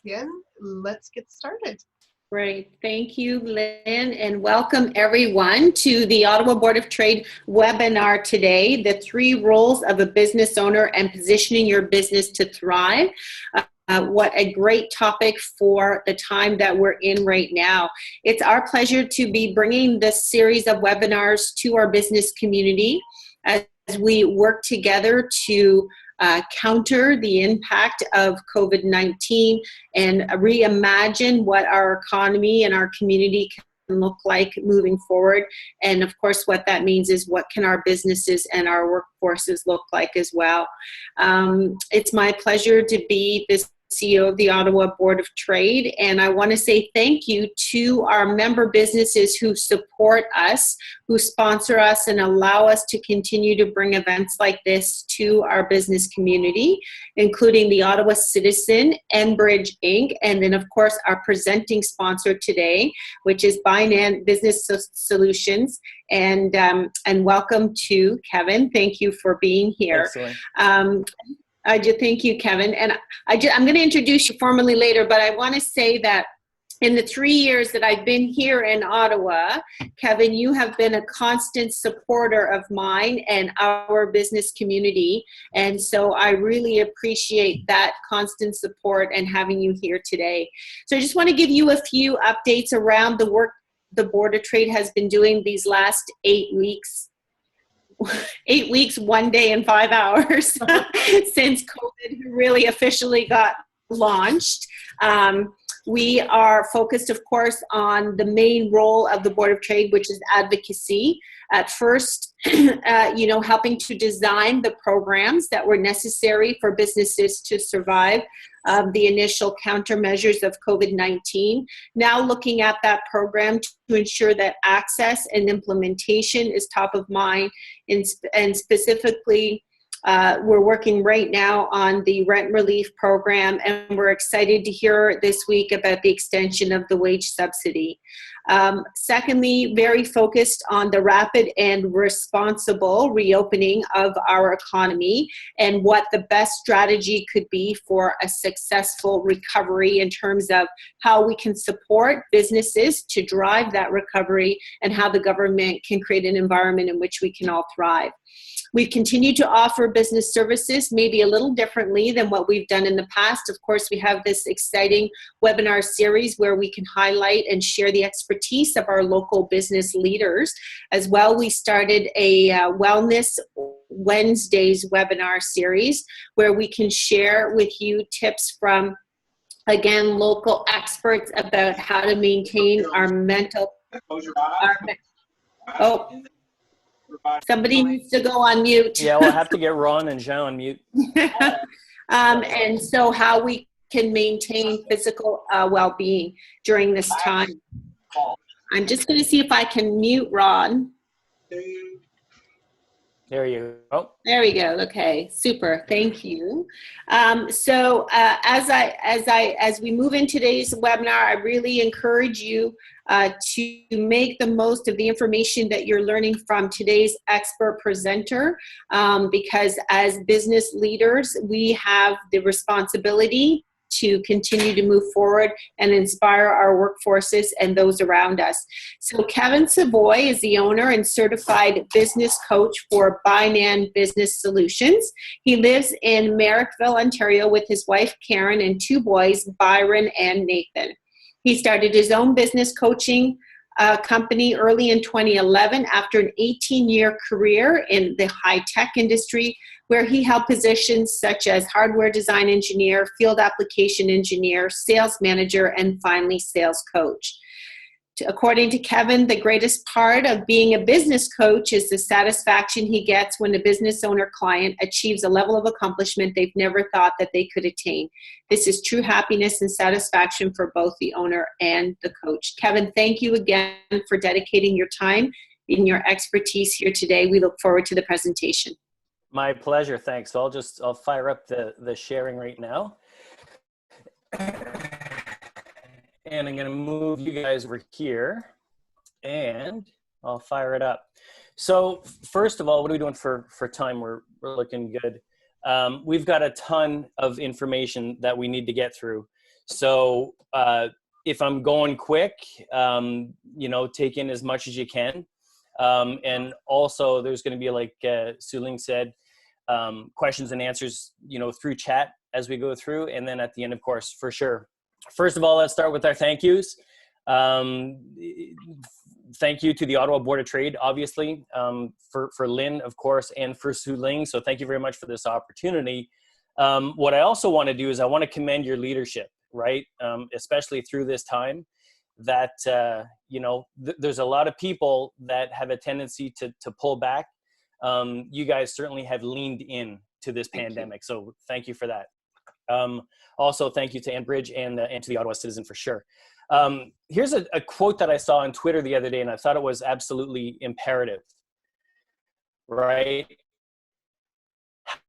in. Let's get started. Great. Thank you, Lynn, and welcome everyone to the Ottawa Board of Trade webinar today, the 3 roles of a business owner and positioning your business to thrive. What a great topic for the time that we're in right now. It's our pleasure to be bringing this series of webinars to our business community as we work together to counter the impact of COVID-19 and reimagine what our economy and our community can look like moving forward. And of course, what that means is what can our businesses and our workforces look like as well. It's my pleasure to be this CEO of the Ottawa Board of Trade, and I want to say thank you to our member businesses who support us, who sponsor us and allow us to continue to bring events like this to our business community, including the Ottawa Citizen, Enbridge Inc., and then of course our presenting sponsor today, which is Binance Business Solutions. And welcome to Kevin. Thank you for being here. Excellent. Thank you, Kevin. And I'm going to introduce you formally later, but I want to say that in the 3 years that I've been here in Ottawa, Kevin, you have been a constant supporter of mine and our business community. And so I really appreciate that constant support and having you here today. So I just want to give you a few updates around the work the Board of Trade has been doing these last 8 weeks. 8 weeks, 1 day and 5 hours since COVID really officially got launched. We are focused, of course, on the main role of the Board of Trade, which is advocacy. At first, helping to design the programs that were necessary for businesses to survive the initial countermeasures of COVID-19. Now looking at that program to ensure that access and implementation is top of mind, and specifically, we're working right now on the rent relief program, and we're excited to hear this week about the extension of the wage subsidy. Secondly, very focused on the rapid and responsible reopening of our economy and what the best strategy could be for a successful recovery in terms of how we can support businesses to drive that recovery and how the government can create an environment in which we can all thrive. We've continued to offer business services maybe a little differently than what we've done in the past. Of course, we have this exciting webinar series where we can highlight and share the expertise of our local business leaders. As well, we started a Wellness Wednesdays webinar series where we can share with you tips from, again, local experts about how to maintain our mental. Somebody needs to go on mute. Yeah, we'll have to get Ron and Jean on mute. And so how we can maintain physical well-being during this time. I'm just going to see if I can mute Ron. There you go. There we go. Okay, super. Thank you. So as we move in today's webinar, I really encourage you to make the most of the information that you're learning from today's expert presenter, because as business leaders, we have the responsibility to continue to move forward and inspire our workforces and those around us. So Kevin Savoy is the owner and certified business coach for Binance Business Solutions. He lives in Merrickville, Ontario with his wife Karen and 2 boys, Byron and Nathan. He started his own business coaching company early in 2011 after an 18-year career in the high-tech industry, where he held positions such as hardware design engineer, field application engineer, sales manager, and finally sales coach. According to Kevin, the greatest part of being a business coach is the satisfaction he gets when a business owner client achieves a level of accomplishment they've never thought that they could attain. This is true happiness and satisfaction for both the owner and the coach. Kevin, thank you again for dedicating your time and your expertise here today. We look forward to the presentation. My pleasure. Thanks. So I'll fire up the sharing right now. And I'm going to move you guys over here and I'll fire it up. So first of all, what are we doing for time? We're looking good. We've got a ton of information that we need to get through. So if I'm going quick, you know, take in as much as you can. And also there's going to be, like Suling said, questions and answers, you know, through chat as we go through. And then at the end, of course, for sure. First of all, let's start with our thank yous. Thank you to the Ottawa Board of Trade, obviously, for Lynn, of course, and for Suling. So thank you very much for this opportunity. What I also want to do is I want to commend your leadership, right? Especially through this time that, you know, there's a lot of people that have a tendency to pull back. You guys certainly have leaned in to this pandemic. So thank you for that. Also, thank you to Enbridge and to the Ottawa Citizen for sure. Here's a quote that I saw on Twitter the other day, and I thought it was absolutely imperative, right?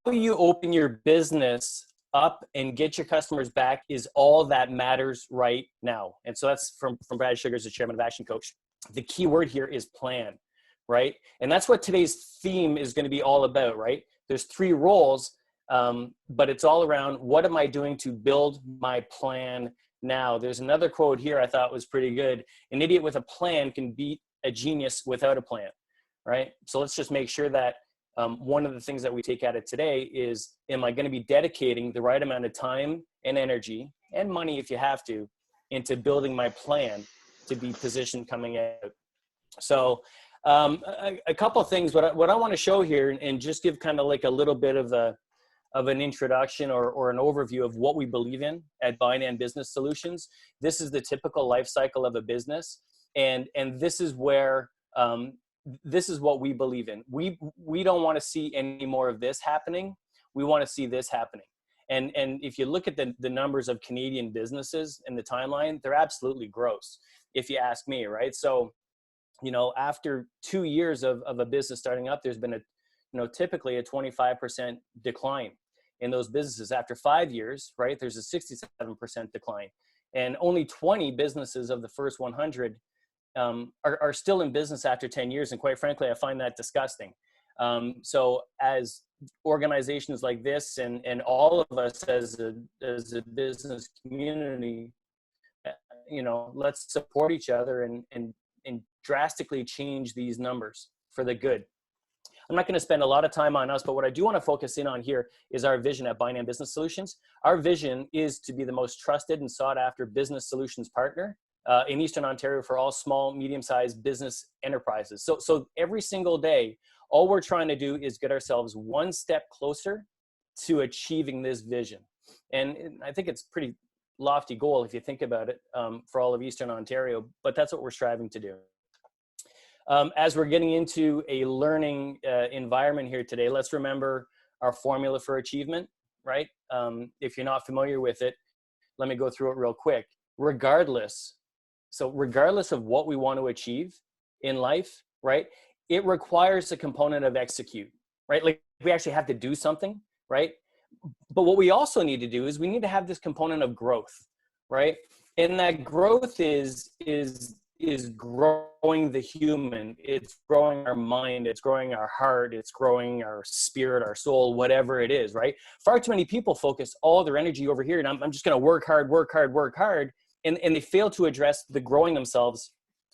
How you open your business up and get your customers back is all that matters right now. And so that's from Brad Sugars, the chairman of Action Coach. The key word here is plan, right? And that's what today's theme is going to be all about, right? There's 3 roles, but it's all around what am I doing to build my plan now. There's another quote here I thought was pretty good. An idiot with a plan can beat a genius without a plan, right? So let's just make sure that one of the things that we take out of today is, am I going to be dedicating the right amount of time and energy and money, if you have to, into building my plan to be positioned coming out. So a couple of things, what I want to show here and just give kind of like a little bit of an introduction or an overview of what we believe in at Binance Business Solutions. This is the typical life cycle of a business. And this is where, this is what we believe in. We don't want to see any more of this happening. We want to see this happening. And if you look at the numbers of Canadian businesses in the timeline, they're absolutely gross, if you ask me, right? So, you know, after 2 years of a business starting up, there's been typically a 25% decline in those businesses. After 5 years, right, there's a 67% decline. And only 20 businesses of the first 100 are still in business after 10 years. And quite frankly, I find that disgusting. So as organizations like this and all of us as a business community, you know, let's support each other and drastically change these numbers for the good. I'm not going to spend a lot of time on us, but what I do want to focus in on here is our vision at Binance Business Solutions. Our vision is to be the most trusted and sought after business solutions partner in Eastern Ontario for all small, medium-sized business enterprises. So every single day, all we're trying to do is get ourselves one step closer to achieving this vision. And I think it's a pretty lofty goal if you think about it for all of Eastern Ontario, but that's what we're striving to do. As we're getting into a learning environment here today, let's remember our formula for achievement, right? If you're not familiar with it, let me go through it real quick. Regardless of what we want to achieve in life, right? It requires a component of execute, right? Like we actually have to do something, right? But what we also need to do is we need to have this component of growth, right? And that growth is growing the human. It's growing our mind. It's growing our heart. It's growing our spirit, our soul, whatever it is, right? Far too many people focus all their energy over here, and I'm just going to work hard, and they fail to address the growing themselves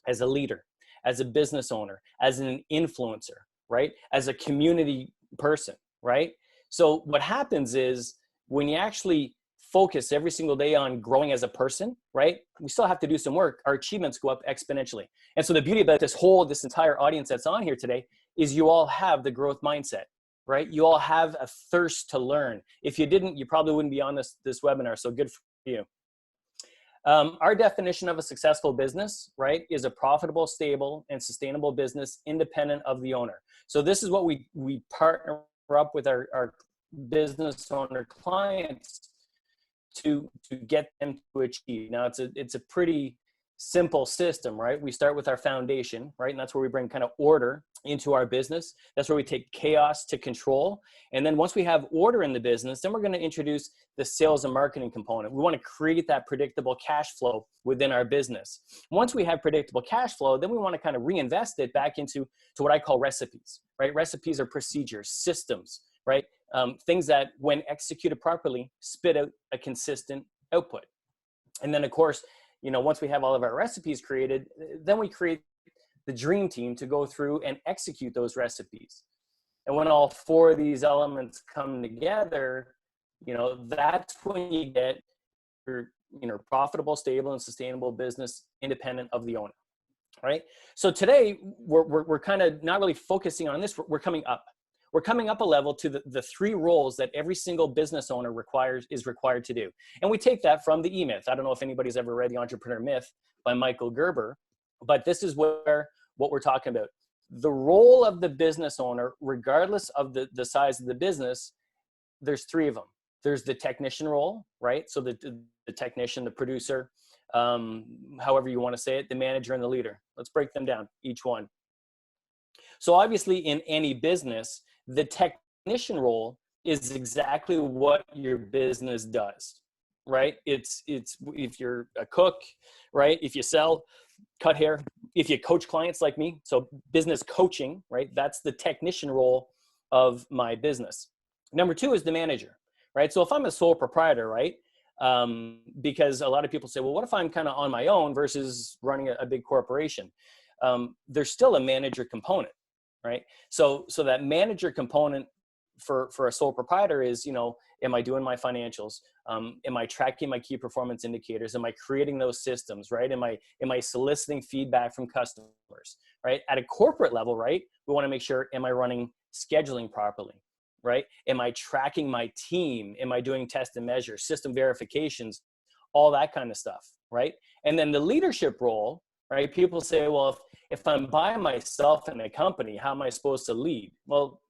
as a leader, as a business owner, as an influencer, right? As a community person, right? So what happens is when you actually focus every single day on growing as a person, right? We still have to do some work. Our achievements go up exponentially. And so the beauty about this entire audience that's on here today is you all have the growth mindset, right? You all have a thirst to learn. If you didn't, you probably wouldn't be on this webinar. So good for you. Our definition of a successful business, right, is a profitable, stable, and sustainable business independent of the owner. So this is what we partner up with our business owner clients to get them to achieve. Now it's a pretty simple system, right? We start with our foundation, right? And that's where we bring kind of order into our business. That's where we take chaos to control. And then once we have order in the business, then we're going to introduce the sales and marketing component. We want to create that predictable cash flow within our business. Once we have predictable cash flow, then we want to kind of reinvest it back into what I call recipes, right? Recipes are procedures, systems, right? Things that when executed properly, spit out a consistent output. And then of course, once we have all of our recipes created, then we create the dream team to go through and execute those recipes. And when all four of these elements come together, that's when you get your, profitable, stable, and sustainable business independent of the owner, right? So today we're kind of not really focusing on this. We're coming up. We're coming up a level to the three roles that every single business owner is required to do. And we take that from the E-Myth. I don't know if anybody's ever read The Entrepreneur Myth by Michael Gerber, but this is what we're talking about. The role of the business owner, regardless of the size of the business, there's three of them. There's the technician role, right? So the technician, the producer, however you want to say it, the manager and the leader. Let's break them down, each one. So obviously in any business, the technician role is exactly what your business does, right? It's if you're a cook, right? If you sell, cut hair, if you coach clients like me, so business coaching, right? That's the technician role of my business. Number two is the manager, right? So if I'm a sole proprietor, right? Because a lot of people say, well, what if I'm kind of on my own versus running a big corporation? There's still a manager component, right? So that manager component for a sole proprietor is, am I doing my financials? Am I tracking my key performance indicators? Am I creating those systems, right? Am I soliciting feedback from customers, right? At a corporate level, right? We want to make sure, am I running scheduling properly, right? Am I tracking my team? Am I doing test and measure, system verifications, all that kind of stuff, right? And then the leadership role, right? People say, well, if I'm by myself in a company, how am I supposed to lead? Well,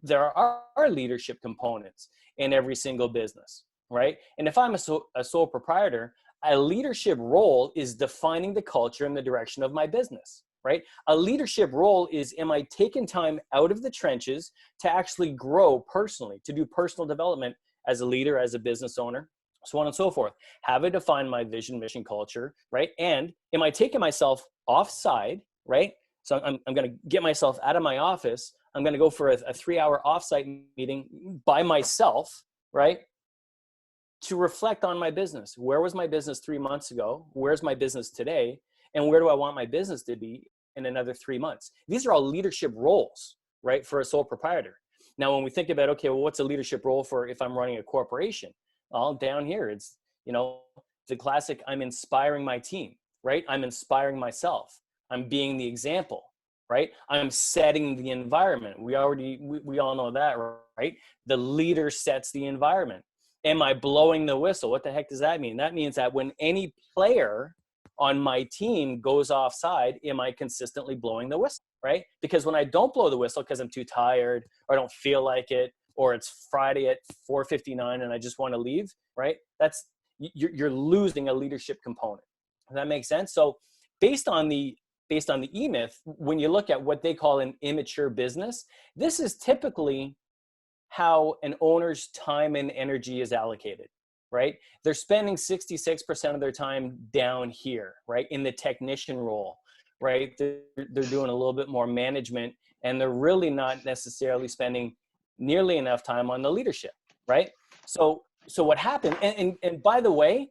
there are leadership components in every single business, right? And if I'm a sole proprietor, a leadership role is defining the culture and the direction of my business, right? A leadership role is, am I taking time out of the trenches to actually grow personally, to do personal development as a leader, as a business owner, so on and so forth. Have I defined my vision, mission, culture, right? And am I taking myself offside, right? So I'm going to get myself out of my office. I'm going to go for a 3-hour offsite meeting by myself, right? To reflect on my business. Where was my business 3 months ago? Where's my business today? And where do I want my business to be in another 3 months? These are all leadership roles, right? For a sole proprietor. Now, when we think about, okay, well, what's a leadership role for if I'm running a corporation? Well, down here, it's, the classic, I'm inspiring my team, right? I'm inspiring myself. I'm being the example, right? I'm setting the environment. We all know that, right? The leader sets the environment. Am I blowing the whistle? What the heck does that mean? That means that when any player on my team goes offside, am I consistently blowing the whistle, right? Because when I don't blow the whistle because I'm too tired or I don't feel like it, or it's Friday at 4:59 and I just want to leave, right? You're losing a leadership component. Does that make sense? So based on the E-Myth, when you look at what they call an immature business, this is typically how an owner's time and energy is allocated, right? They're spending 66% of their time down here, right? In the technician role, right? They're doing a little bit more management, and they're really not necessarily spending nearly enough time on the leadership, right? So what happened, and by the way,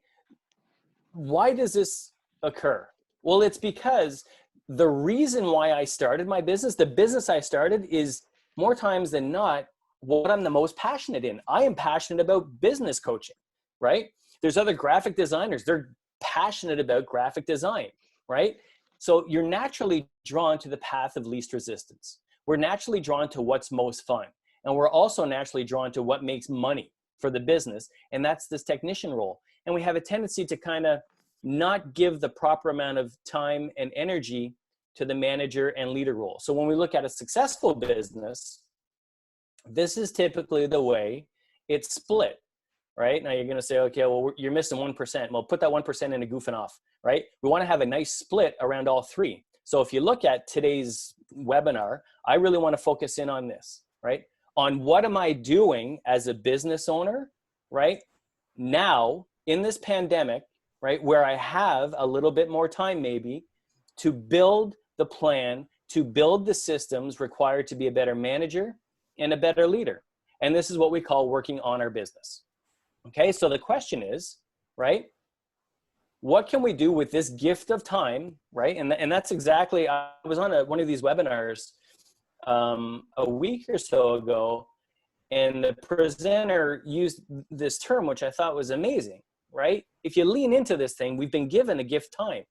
why does this occur? Well, it's because the reason why I started my business, the business I started, is more times than not what I'm the most passionate in. I am passionate about business coaching, right? There's other graphic designers. They're passionate about graphic design, right? So you're naturally drawn to the path of least resistance. We're naturally drawn to what's most fun. And we're also naturally drawn to what makes money for the business. And that's this technician role. And we have a tendency to kind of not give the proper amount of time and energy to the manager and leader role. So when we look at a successful business, this is typically the way it's split, right? Now you're going to say, okay, well, you're missing 1%. Well, put that 1% into goofing off, right? We want to have a nice split around all three. So if you look at today's webinar, I really want to focus in on this, right? On what am I doing as a business owner, right? Now in this pandemic, right? Where I have a little bit more time maybe to build the plan, to build the systems required to be a better manager and a better leader. And this is what we call working on our business. Okay, so the question is, right? what can we do with this gift of time, right? And that's exactly, I was on one of these webinars a week or so ago, and the presenter used this term, which I thought was amazing, right? If you lean into this thing, we've been given a gift time.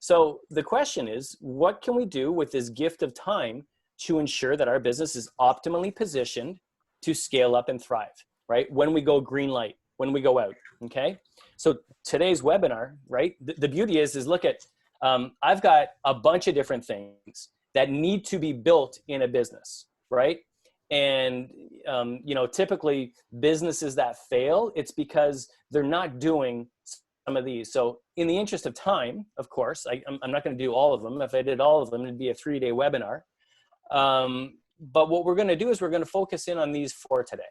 So the question is, what can we do with this gift of time to ensure that our business is optimally positioned to scale up and thrive, right? When we go green light, when we go out, okay? So today's webinar, right? The beauty is look at, I've got a bunch of different things that need to be built in a business, right? And, you know, typically businesses that fail, it's because they're not doing some of these. So in the interest of time, of course, I'm not going to do all of them. If I did all of them, it'd be a 3-day webinar. But what we're going to do is we're going to focus in on these 4 today.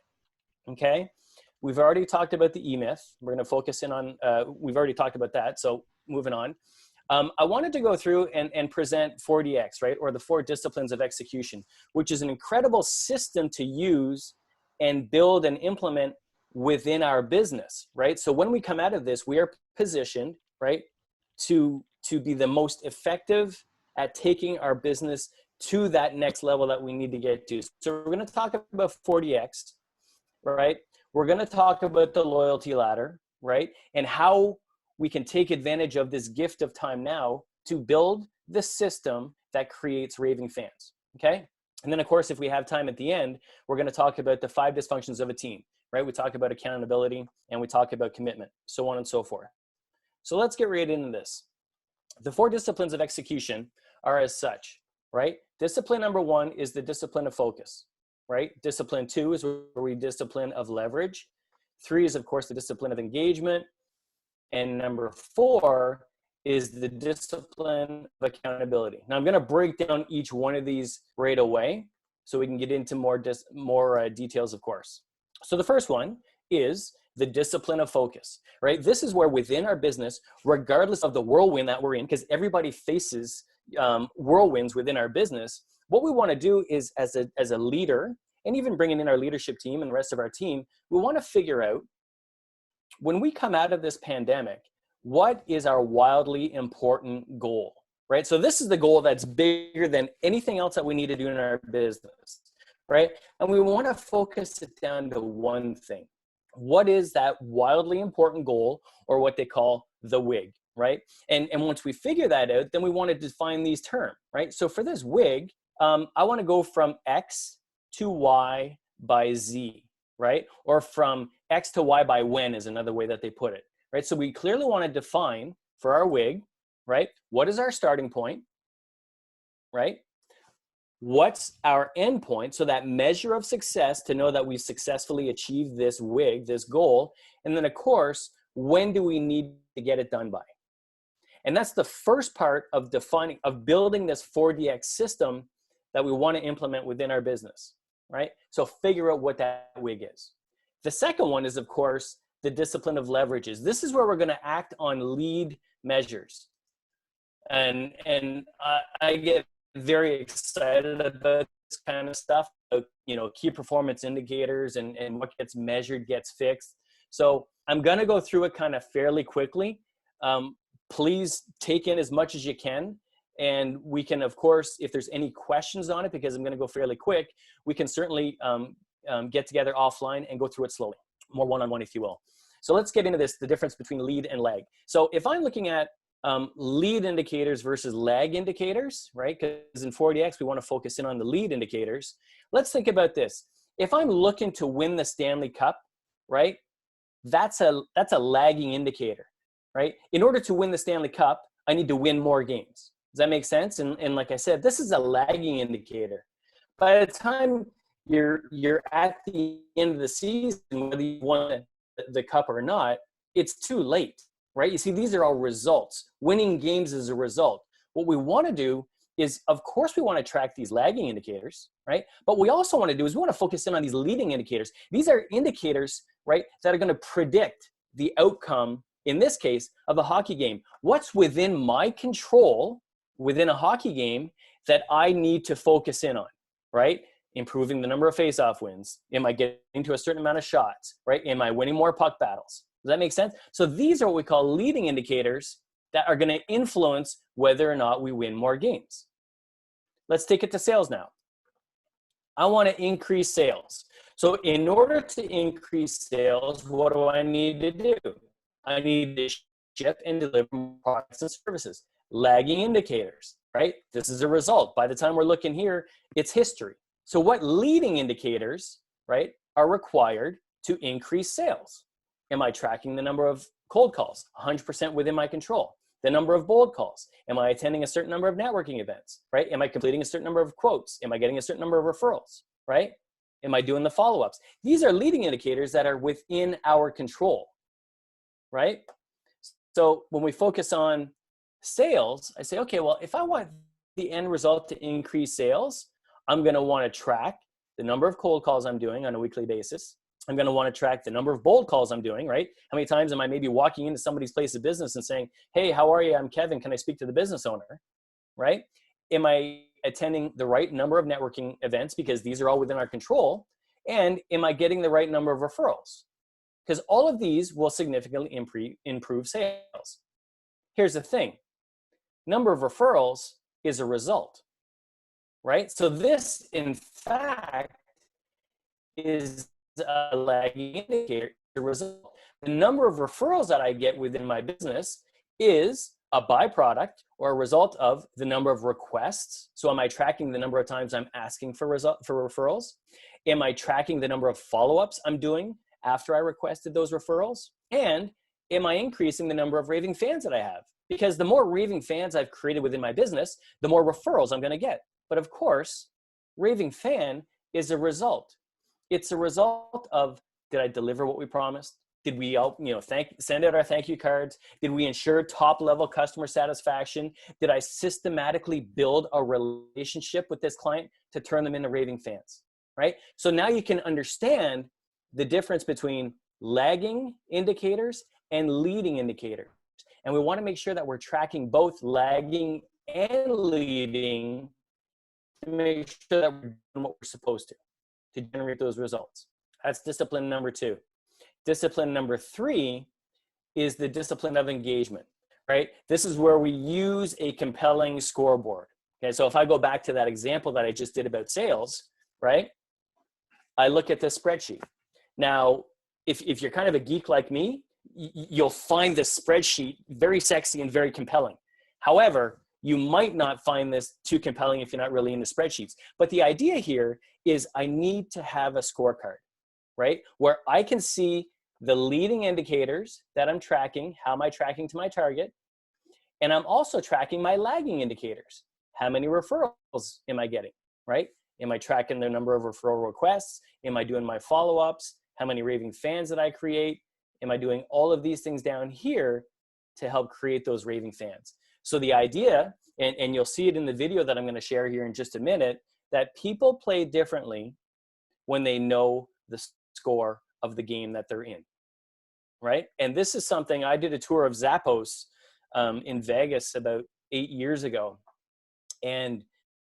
Okay. We've already talked about the E-Myth. We're going to focus in on, we've already talked about that. So moving on. I wanted to go through and present 4DX, right? Or the 4 disciplines of execution, which is an incredible system to use and build and implement within our business, right? So when we come out of this, we are positioned, right, to be the most effective at taking our business to that next level that we need to get to. So we're going to talk about 4DX, right? We're going to talk about the loyalty ladder, right? And how we can take advantage of this gift of time now to build the system that creates raving fans, okay? And then of course, if we have time at the end, we're going to talk about the 5 dysfunctions of a team, right? We talk about accountability and we talk about commitment, so on and so forth. So let's get right into this. The 4 disciplines of execution are as such, right? Discipline number 1 is the discipline of focus, right? Discipline 2 is where we discipline of leverage. 3 is of course the discipline of engagement. And number 4 is the discipline of accountability. Now I'm going to break down each one of these right away so we can get into more details, of course. So the first one is the discipline of focus, right? This is where within our business, regardless of the whirlwind that we're in, because everybody faces whirlwinds within our business, what we want to do is as a leader, and even bringing in our leadership team and the rest of our team, we want to figure out, when we come out of this pandemic, what is our wildly important goal, right? So this is the goal that's bigger than anything else that we need to do in our business, right? And we want to focus it down to one thing. What is that wildly important goal, or what they call the WIG, right? And once we figure that out, then we want to define these terms, right? So for this WIG, I want to go from X to Y by Z, right? Or from X to Y by when is another way that they put it, right? So we clearly want to define for our WIG, right? What is our starting point, right? What's our end point? So that measure of success to know that we've successfully achieved this WIG, this goal. And then of course, when do we need to get it done by? And that's the first part of building this 4DX system that we want to implement within our business, right? So figure out what that WIG is. The second one is, of course, the discipline of leverages. This is where we're going to act on lead measures. And I get very excited about this kind of stuff, you know, key performance indicators and what gets measured gets fixed. So I'm going to go through it kind of fairly quickly. Please take in as much as you can. And we can, of course, if there's any questions on it, because I'm going to go fairly quick, we can certainly get together offline and go through it slowly, more one-on-one, if you will. So let's get into this, the difference between lead and lag. So if I'm looking at lead indicators versus lag indicators, right? Because in 4DX, we want to focus in on the lead indicators. Let's think about this. If I'm looking to win the Stanley Cup, right? That's a lagging indicator, right? In order to win the Stanley Cup, I need to win more games. Does that make sense? And like I said, this is a lagging indicator. By the time you're at the end of the season, whether you won the cup or not, it's too late, right? You see, these are all results. Winning games is a result. What we want to do is, of course, we want to track these lagging indicators, right? But we also want to do is we want to focus in on these leading indicators. These are indicators, right, that are going to predict the outcome, in this case, of a hockey game. What's within my control within a hockey game that I need to focus in on, right? Improving the number of face-off wins. Am I getting to a certain amount of shots, right? Am I winning more puck battles, Does that make sense? So these are what we call leading indicators that are going to influence whether or not we win more games. Let's take it to sales now. I want to increase sales. So in order to increase sales, what do I need to do? I need to ship and deliver products and services. Lagging indicators, right? This is a result. By the time we're looking here, it's history. So what leading indicators, right, are required to increase sales? Am I tracking the number of cold calls? 100% within my control. The number of bold calls. Am I attending a certain number of networking events, right? Am I completing a certain number of quotes? Am I getting a certain number of referrals, right? Am I doing the follow-ups? These are leading indicators that are within our control, right? So when we focus on sales, I say, okay, well, if I want the end result to increase sales, I'm going to want to track the number of cold calls I'm doing on a weekly basis. I'm going to want to track the number of bold calls I'm doing, right? How many times am I maybe walking into somebody's place of business and saying, hey, how are you? I'm Kevin. Can I speak to the business owner, right? Am I attending the right number of networking events, because these are all within our control? And am I getting the right number of referrals? Because all of these will significantly improve sales. Here's the thing. Number of referrals is a result, right? So this, in fact, is a lagging indicator, the result. The number of referrals that I get within my business is a byproduct or a result of the number of requests. So am I tracking the number of times I'm asking for referrals? Am I tracking the number of follow-ups I'm doing after I requested those referrals? And am I increasing the number of raving fans that I have? Because the more raving fans I've created within my business, the more referrals I'm going to get. But of course, raving fan is a result. It's a result of, did I deliver what we promised? Did we, send out our thank you cards? Did we ensure top level customer satisfaction? Did I systematically build a relationship with this client to turn them into raving fans, right? So now you can understand the difference between lagging indicators and leading indicators. And we want to make sure that we're tracking both lagging and leading to make sure that we're doing what we're supposed to generate those results. That's discipline number 2. Discipline number 3 is the discipline of engagement, right? This is where we use a compelling scoreboard. Okay, so if I go back to that example that I just did about sales, right? I look at this spreadsheet. Now, if you're kind of a geek like me, you'll find this spreadsheet very sexy and very compelling. However, you might not find this too compelling if you're not really into spreadsheets. But the idea here is I need to have a scorecard, right? Where I can see the leading indicators that I'm tracking. How am I tracking to my target? And I'm also tracking my lagging indicators. How many referrals am I getting, right? Am I tracking the number of referral requests? Am I doing my follow-ups? How many raving fans did I create? Am I doing all of these things down here to help create those raving fans? So the idea, and you'll see it in the video that I'm going to share here in just a minute, that people play differently when they know the score of the game that they're in, right? And this is something, I did a tour of Zappos in Vegas about 8 years ago. And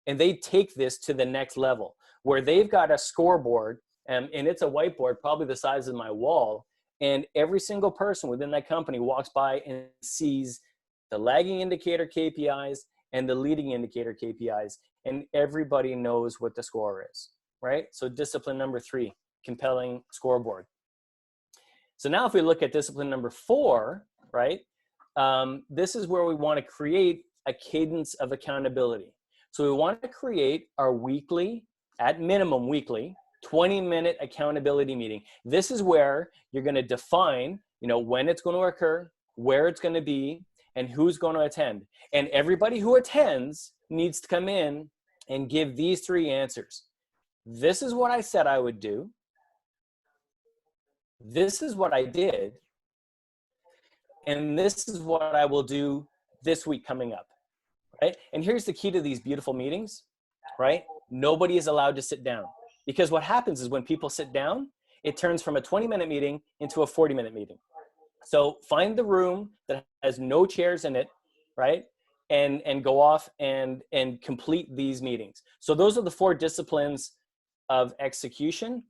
they take this to the next level, where they've got a scoreboard, and it's a whiteboard probably the size of my wall. And every single person within that company walks by and sees the lagging indicator KPIs and the leading indicator KPIs. And everybody knows what the score is, right? So discipline number 3, compelling scoreboard. So now if we look at discipline number 4, right? This is where we want to create a cadence of accountability. So we want to create our weekly, at minimum weekly, 20-minute accountability meeting. This is where you're going to define, when it's going to occur, where it's going to be, and who's going to attend. And everybody who attends needs to come in and give these 3 answers. This is what I said I would do. This is what I did. And this is what I will do this week coming up, right? And here's the key to these beautiful meetings, right? Nobody is allowed to sit down. Because what happens is when people sit down, it turns from a 20-minute meeting into a 40-minute meeting. So find the room that has no chairs in it, right? And go off and complete these meetings. So those are the 4 disciplines of execution.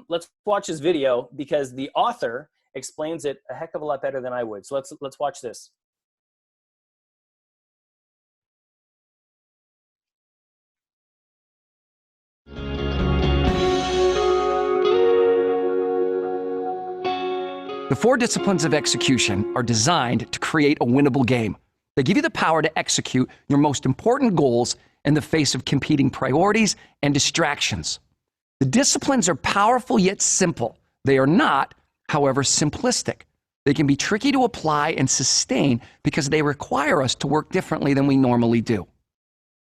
Let's watch this video because the author explains it a heck of a lot better than I would. So let's watch this. The 4 disciplines of execution are designed to create a winnable game. They give you the power to execute your most important goals in the face of competing priorities and distractions. The disciplines are powerful yet simple. They are not, however, simplistic. They can be tricky to apply and sustain because they require us to work differently than we normally do.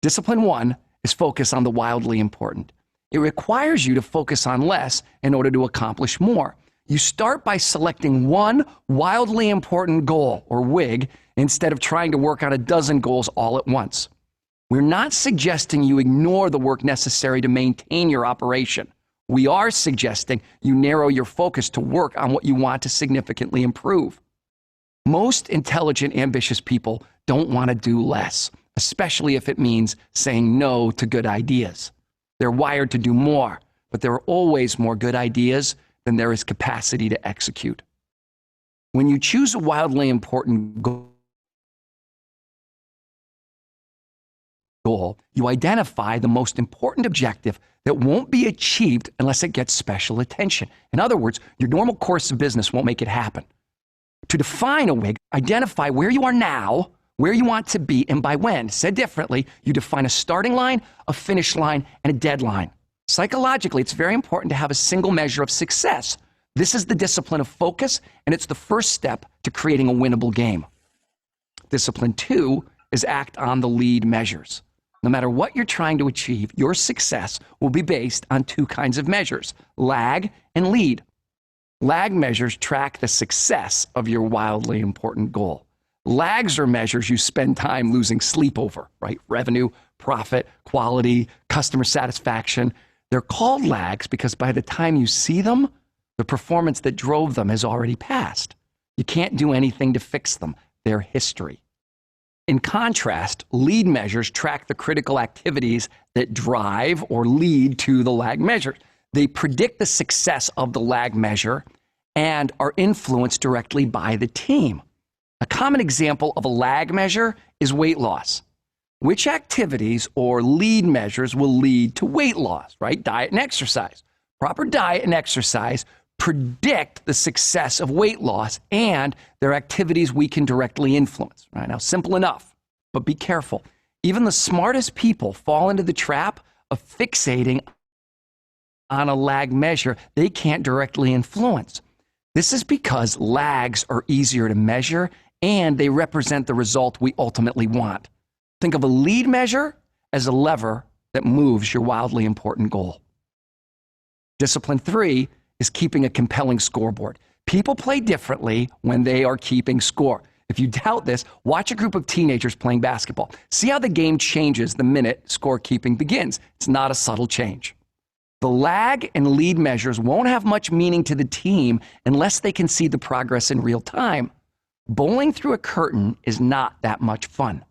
Discipline 1 is focus on the wildly important. It requires you to focus on less in order to accomplish more. You start by selecting one wildly important goal, or WIG, instead of trying to work on a dozen goals all at once. We're not suggesting you ignore the work necessary to maintain your operation. We are suggesting you narrow your focus to work on what you want to significantly improve. Most intelligent, ambitious people don't want to do less, especially if it means saying no to good ideas. They're wired to do more, but there are always more good ideas than there is capacity to execute. When you choose a wildly important goal, you identify the most important objective that won't be achieved unless it gets special attention. In other words, your normal course of business won't make it happen. To define a WIG, identify where you are now, where you want to be, and by when. Said differently, you define a starting line, a finish line, and a deadline. Psychologically, it's very important to have a single measure of success. This is the discipline of focus, and it's the first step to creating a winnable game. Discipline 2 is act on the lead measures. No matter what you're trying to achieve, your success will be based on 2 kinds of measures, lag and lead. Lag measures track the success of your wildly important goal. Lags are measures you spend time losing sleep over, right? Revenue, profit, quality, customer satisfaction. They're called lags because by the time you see them, the performance that drove them has already passed. You can't do anything to fix them. They're history. In contrast, lead measures track the critical activities that drive or lead to the lag measure. They predict the success of the lag measure and are influenced directly by the team. A common example of a lag measure is weight loss. Which activities or lead measures will lead to weight loss, right? Diet and exercise. Proper diet and exercise predict the success of weight loss, and they're activities we can directly influence. Right? Now, simple enough, but be careful. Even the smartest people fall into the trap of fixating on a lag measure they can't directly influence. This is because lags are easier to measure, and they represent the result we ultimately want. Think of a lead measure as a lever that moves your wildly important goal. Discipline 3 is keeping a compelling scoreboard. People play differently when they are keeping score. If you doubt this, watch a group of teenagers playing basketball. See how the game changes the minute scorekeeping begins. It's not a subtle change. The lag and lead measures won't have much meaning to the team unless they can see the progress in real time. Bowling through a curtain is not that much fun.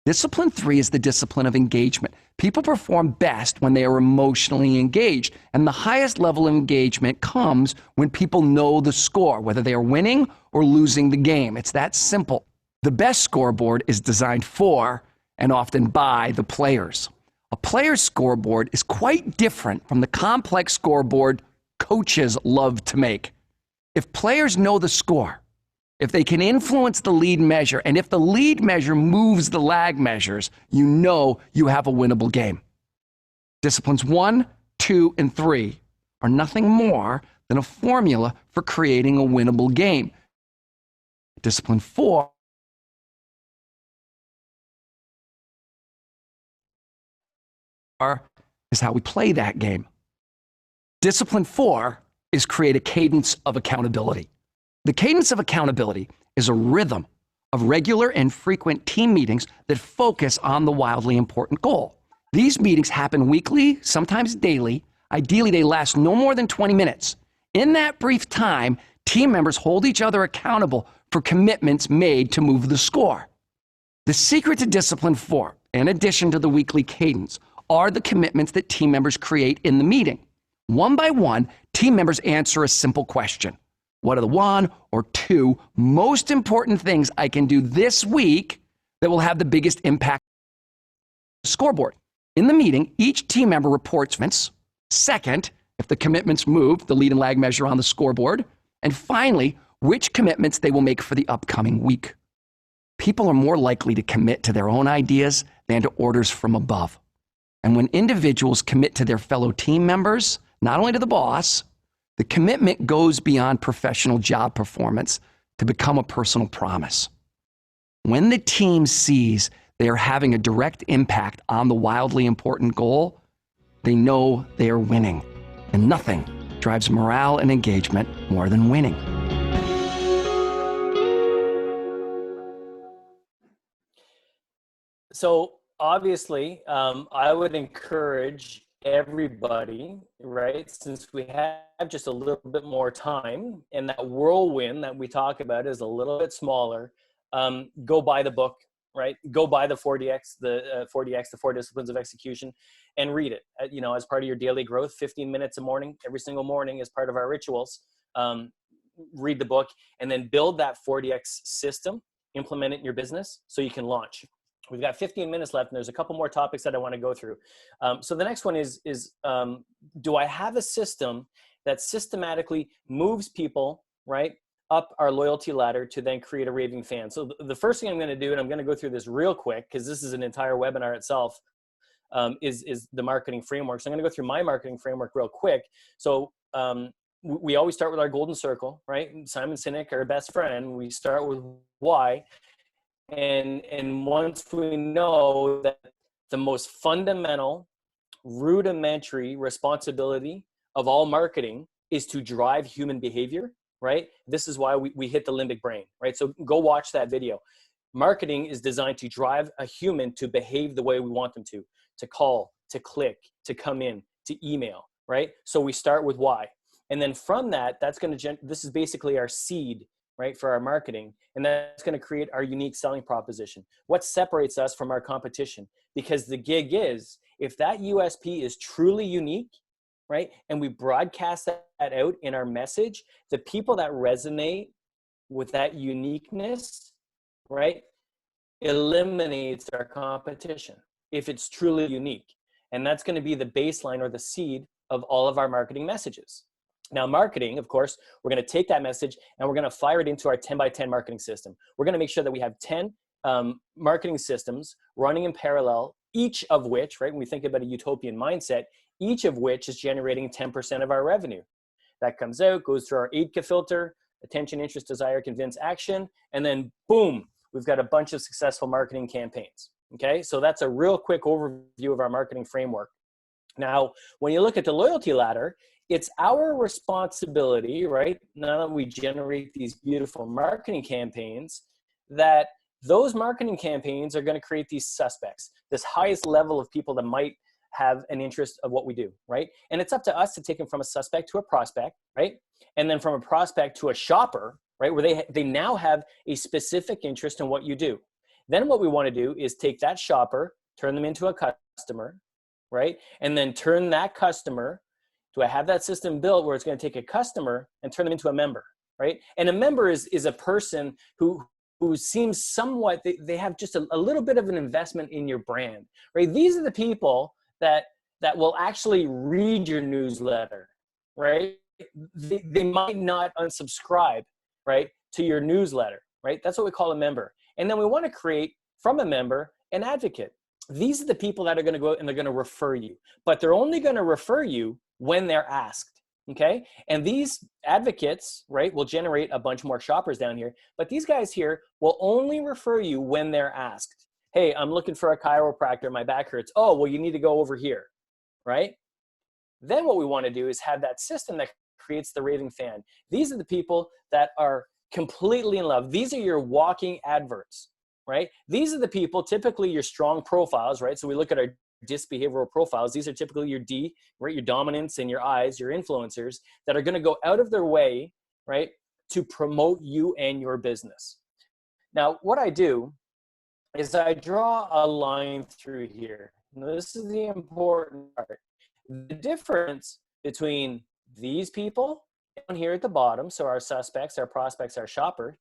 Discipline 3 is the discipline of engagement. People perform best when they are emotionally engaged, and the highest level of engagement comes when people know the score, whether they are winning or losing the game. It's that simple. The best scoreboard is designed for and often by the players. A player's scoreboard is quite different from the complex scoreboard coaches love to make. If players know the score, if they can influence the lead measure, and if the lead measure moves the lag measures, you know you have a winnable game. Disciplines 1, 2, and 3 are nothing more than a formula for creating a winnable game. Discipline 4 is how we play that game. Discipline 4 is create a cadence of accountability. The cadence of accountability is a rhythm of regular and frequent team meetings that focus on the wildly important goal. These meetings happen weekly, sometimes daily. Ideally, they last no more than 20 minutes. In that brief time, team members hold each other accountable for commitments made to move the score. The secret to Discipline 4, in addition to the weekly cadence, are the commitments that team members create in the meeting. One by one, team members answer a simple question. What are the 1 or 2 most important things I can do this week that will have the biggest impact? Scoreboard. In the meeting, each team member reports events. Second, if the commitments move, the lead and lag measure on the scoreboard. And finally, which commitments they will make for the upcoming week. People are more likely to commit to their own ideas than to orders from above. And when individuals commit to their fellow team members, not only to the boss, the commitment goes beyond professional job performance to become a personal promise. When the team sees they are having a direct impact on the wildly important goal, they know they are winning. And nothing drives morale and engagement more than winning. So obviously, I would encourage everybody, right, since we have just a little bit more time and that whirlwind that we talk about is a little bit smaller, go buy the book, right? Go buy the 4DX, the 4 Disciplines of Execution, and read it, as part of your daily growth, 15 minutes a morning, every single morning as part of our rituals. Read the book and then build that 4DX system, implement it in your business so you can launch. We've got 15 minutes left, and there's a couple more topics that I want to go through. So the next one is do I have a system that systematically moves people, right, up our loyalty ladder to then create a raving fan? So the first thing I'm going to do, and I'm going to go through this real quick because this is an entire webinar itself, is the marketing framework. So I'm going to go through my marketing framework real quick. So we always start with our golden circle, right? Simon Sinek, our best friend, we start with why. And once we know that the most fundamental, rudimentary responsibility of all marketing is to drive human behavior, right? This is why we hit the limbic brain, right? So go watch that video. Marketing is designed to drive a human to behave the way we want them to call, to click, to come in, to email, right? So we start with why. And then from that, this is basically our seed, right, for our marketing. And that's going to create our unique selling proposition. What separates us from our competition? Because the gig is, if that USP is truly unique, right, and we broadcast that out in our message, the people that resonate with that uniqueness, right, eliminates our competition if it's truly unique. And that's going to be the baseline or the seed of all of our marketing messages. Now, marketing, of course, we're going to take that message and we're going to fire it into our 10 by 10 marketing system. We're going to make sure that we have 10 marketing systems running in parallel, each of which, right, when we think about a utopian mindset, each of which is generating 10% of our revenue. That comes out, goes through our AIDCA filter, attention, interest, desire, convince, action, and then boom, we've got a bunch of successful marketing campaigns. Okay, so that's a real quick overview of our marketing framework. Now, when you look at the loyalty ladder, it's our responsibility, right, now that we generate these beautiful marketing campaigns, that those marketing campaigns are going to create these suspects, this highest level of people that might have an interest of what we do, right? And it's up to us to take them from a suspect to a prospect, right? And then from a prospect to a shopper, right, where they now have a specific interest in what you do. Then what we want to do is take that shopper, turn them into a customer, right? And then turn that customer, do I have that system built where it's going to take a customer and turn them into a member, right? And a member is a person who seems somewhat, they have just a little bit of an investment in your brand, right? These are the people that will actually read your newsletter, right? They might not unsubscribe, right, to your newsletter, right? That's what we call a member. And then we want to create from a member an advocate. These are the people that are going to go and they're going to refer you, but they're only going to refer you when they're asked, okay? And these advocates, right, will generate a bunch more shoppers down here, but these guys here will only refer you when they're asked. Hey, I'm looking for a chiropractor, my back hurts. Oh, well, you need to go over here, right? Then what we want to do is have that system that creates the raving fan. These are the people that are completely in love. These are your walking adverts, right? These are the people, typically your strong profiles, right? So we look at our DISC behavioral profiles. These are typically your D, right? Your dominants and your I's, your influencers that are going to go out of their way, right, to promote you and your business. Now, what I do is I draw a line through here. Now, this is the important part. The difference between these people down here at the bottom, so our suspects, our prospects, our shopper,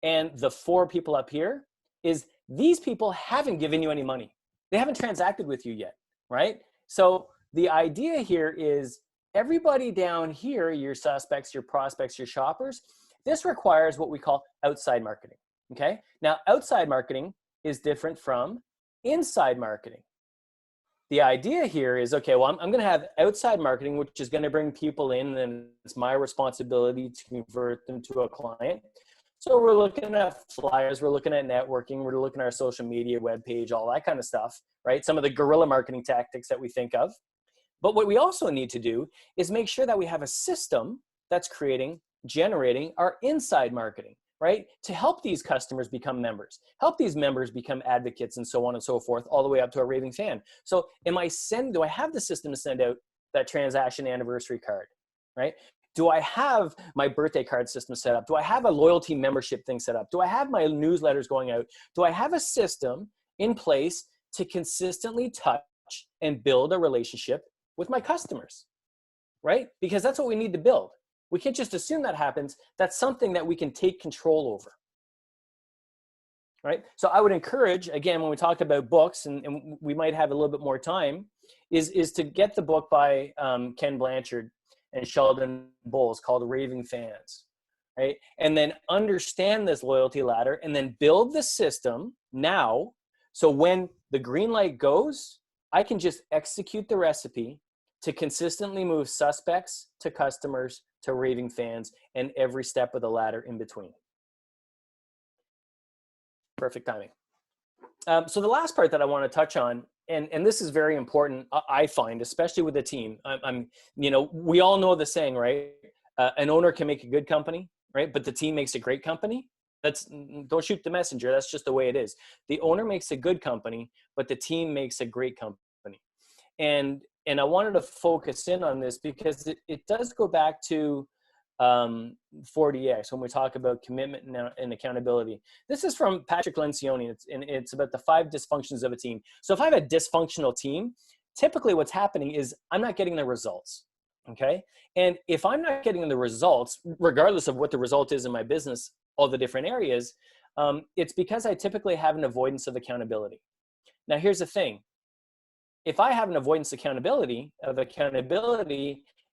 and the 4 people up here is these people haven't given you any money. They haven't transacted with you yet, right? So the idea here is everybody down here, your suspects, your prospects, your shoppers, this requires what we call outside marketing, okay? Now, outside marketing is different from inside marketing. The idea here is, okay, well, I'm going to have outside marketing, which is going to bring people in, and it's my responsibility to convert them to a client. So we're looking at flyers, we're looking at networking, we're looking at our social media, webpage, all that kind of stuff, right? Some of the guerrilla marketing tactics that we think of. But what we also need to do is make sure that we have a system that's generating our inside marketing, right? To help these customers become members, help these members become advocates, and so on and so forth, all the way up to a raving fan. So do I have the system to send out that transaction anniversary card, right? Do I have my birthday card system set up? Do I have a loyalty membership thing set up? Do I have my newsletters going out? Do I have a system in place to consistently touch and build a relationship with my customers, right? Because that's what we need to build. We can't just assume that happens. That's something that we can take control over, right? So I would encourage, again, when we talk about books, and we might have a little bit more time, is to get the book by Ken Blanchard and Sheldon Bowles called Raving Fans, right? And then understand this loyalty ladder and then build the system now. So when the green light goes, I can just execute the recipe to consistently move suspects to customers to raving fans and every step of the ladder in between. Perfect timing. So the last part that I want to touch on, and this is very important, I find, especially with a team. We all know the saying, right? An owner can make a good company, right? But the team makes a great company. Don't shoot the messenger. That's just the way it is. The owner makes a good company, but the team makes a great company. And I wanted to focus in on this because it does go back to 4DX when we talk about commitment and accountability. This is from Patrick Lencioni, it's about the 5 dysfunctions of a team. So if I have a dysfunctional team, typically what's happening is I'm not getting the results, okay? And if I'm not getting the results, regardless of what the result is in my business, all the different areas, it's because I typically have an avoidance of accountability. Now, here's the thing. If I have an avoidance of accountability,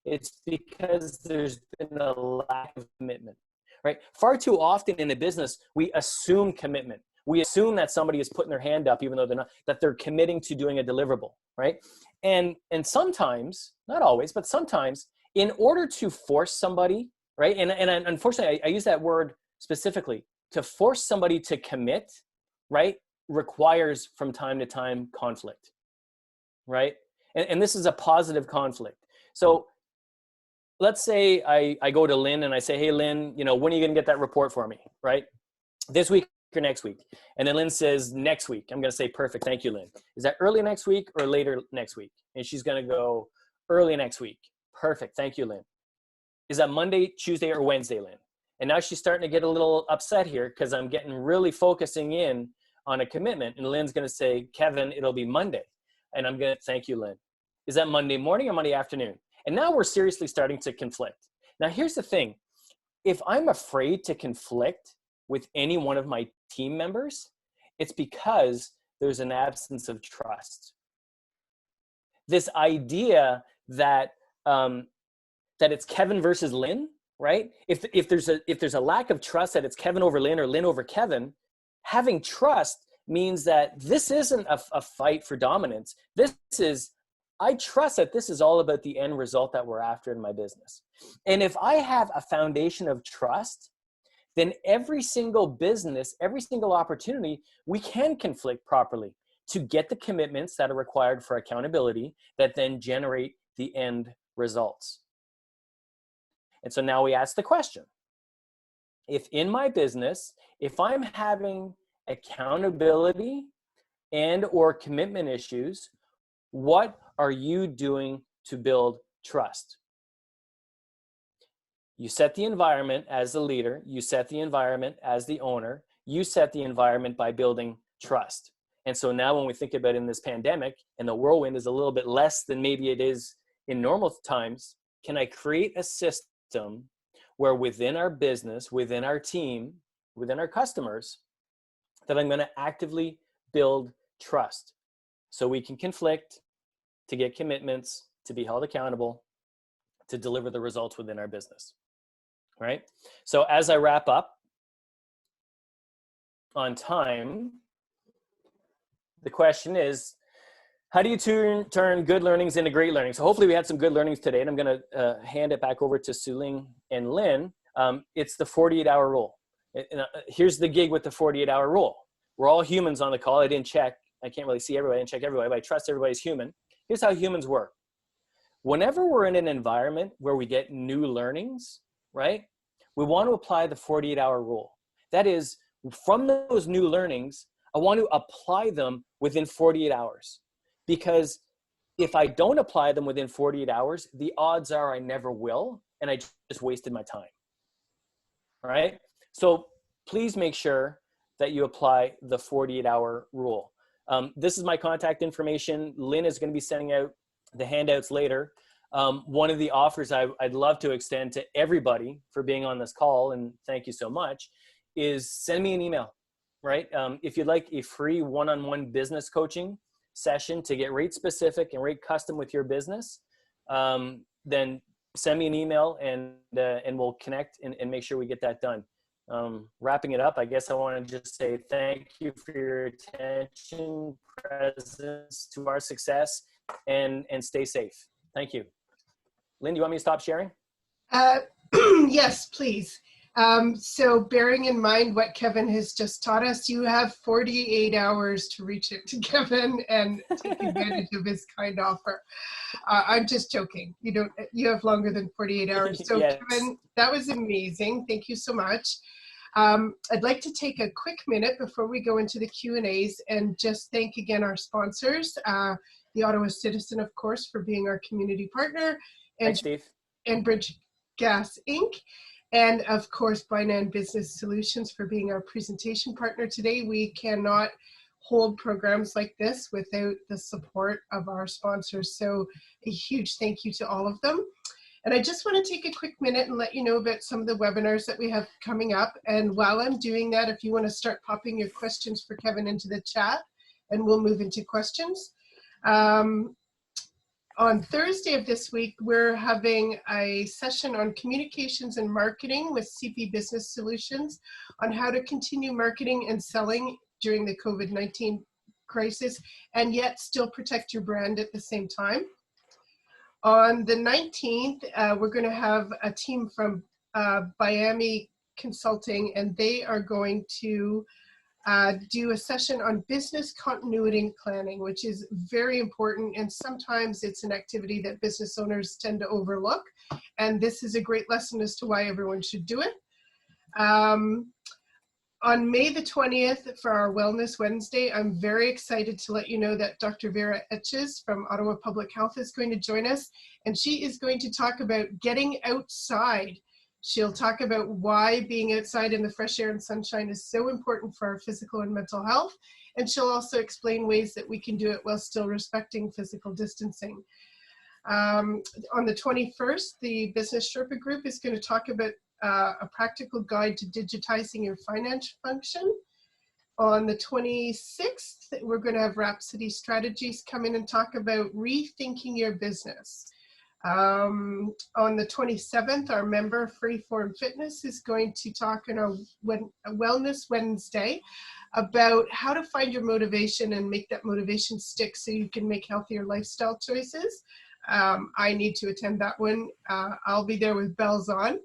it's because there's been a lack of commitment, right? Far too often in a business, we assume commitment. We assume that somebody is putting their hand up, even though they're not, that they're committing to doing a deliverable, right? And sometimes, not always, but sometimes, in order to force somebody, right? And unfortunately, I use that word specifically, to force somebody to commit, right, requires from time to time conflict, right? And this is a positive conflict. So let's say I go to Lynn and I say, hey, Lynn, when are you going to get that report for me, right? This week or next week? And then Lynn says, next week. I'm going to say, perfect. Thank you, Lynn. Is that early next week or later next week? And she's going to go, early next week. Perfect. Thank you, Lynn. Is that Monday, Tuesday, or Wednesday, Lynn? And now she's starting to get a little upset here because I'm getting really focusing in on a commitment. And Lynn's going to say, Kevin, it'll be Monday. And I'm going to thank you, Lynn. Is that Monday morning or Monday afternoon? And now we're seriously starting to conflict. Now, here's the thing. If I'm afraid to conflict with any one of my team members, it's because there's an absence of trust. This idea that it's Kevin versus Lynn, right? If there's a lack of trust that it's Kevin over Lynn or Lynn over Kevin, having trust means that this isn't a fight for dominance. I trust that this is all about the end result that we're after in my business. And if I have a foundation of trust, then every single business, every single opportunity, we can conflict properly to get the commitments that are required for accountability that then generate the end results. And so now we ask the question, if in my business, if I'm having accountability and or commitment issues, what are you doing to build trust? You set the environment as the leader. You set the environment as the owner. You set the environment by building trust. And so now when we think about in this pandemic and the whirlwind is a little bit less than maybe it is in normal times, can I create a system where within our business, within our team, within our customers, that I'm going to actively build trust so we can conflict, to get commitments, to be held accountable, to deliver the results within our business, right? So as I wrap up on time, the question is, how do you turn good learnings into great learning? So hopefully we had some good learnings today, and I'm going to hand it back over to Suling and Lynn. It's the 48-hour rule. Here's the gig with the 48-hour rule. We're all humans on the call. I didn't check. I can't really see everybody and check everybody, but I trust everybody's human. Here's how humans work. Whenever we're in an environment where we get new learnings, right, we want to apply the 48-hour rule. That is, from those new learnings, I want to apply them within 48 hours. Because if I don't apply them within 48 hours, the odds are I never will, and I just wasted my time, right? So please make sure that you apply the 48-hour rule. This is my contact information. Lynn is going to be sending out the handouts later. One of the offers I'd love to extend to everybody for being on this call, and thank you so much, is send me an email, right? If you'd like a free one-on-one business coaching session to get rate specific and rate custom with your business, then send me an email and we'll connect and make sure we get that done. Wrapping it up, I guess I want to just say thank you for your attention, presence to our success, and stay safe. Thank you. Lynn, do you want me to stop sharing? Yes, please. So bearing in mind what Kevin has just taught us, you have 48 hours to reach it to Kevin and take advantage of his kind offer. I'm just joking. You have longer than 48 hours. So Yes. Kevin, that was amazing. Thank you so much. I'd like to take a quick minute before we go into the Q&As and just thank again our sponsors, the Ottawa Citizen, of course, for being our community partner, and Thanks, Steve. Enbridge Gas Inc., and of course, Binan Business Solutions for being our presentation partner today. We cannot hold programs like this without the support of our sponsors. So a huge thank you to all of them. And I just want to take a quick minute and let you know about some of the webinars that we have coming up. And while I'm doing that, if you want to start popping your questions for Kevin into the chat, and we'll move into questions. On Thursday of this week, we're having a session on communications and marketing with CP Business Solutions on how to continue marketing and selling during the COVID-19 crisis and yet still protect your brand at the same time. On the 19th, we're going to have a team from Miami Consulting, and they are going to do a session on business continuity planning, which is very important, and sometimes it's an activity that business owners tend to overlook, and this is a great lesson as to why everyone should do it. On May the 20th, for our Wellness Wednesday, I'm very excited to let you know that Dr. Vera Etches from Ottawa Public Health is going to join us, and she is going to talk about getting outside. She'll talk about why being outside in the fresh air and sunshine is so important for our physical and mental health. And she'll also explain ways that we can do it while still respecting physical distancing. On the 21st, the Business Sherpa Group is going to talk about a practical guide to digitizing your finance function. On the 26th, we're going to have Rhapsody Strategies come in and talk about rethinking your business. On the 27th, our member Freeform Fitness is going to talk on a Wellness Wednesday about how to find your motivation and make that motivation stick so you can make healthier lifestyle choices. I need to attend that one. I'll be there with bells on.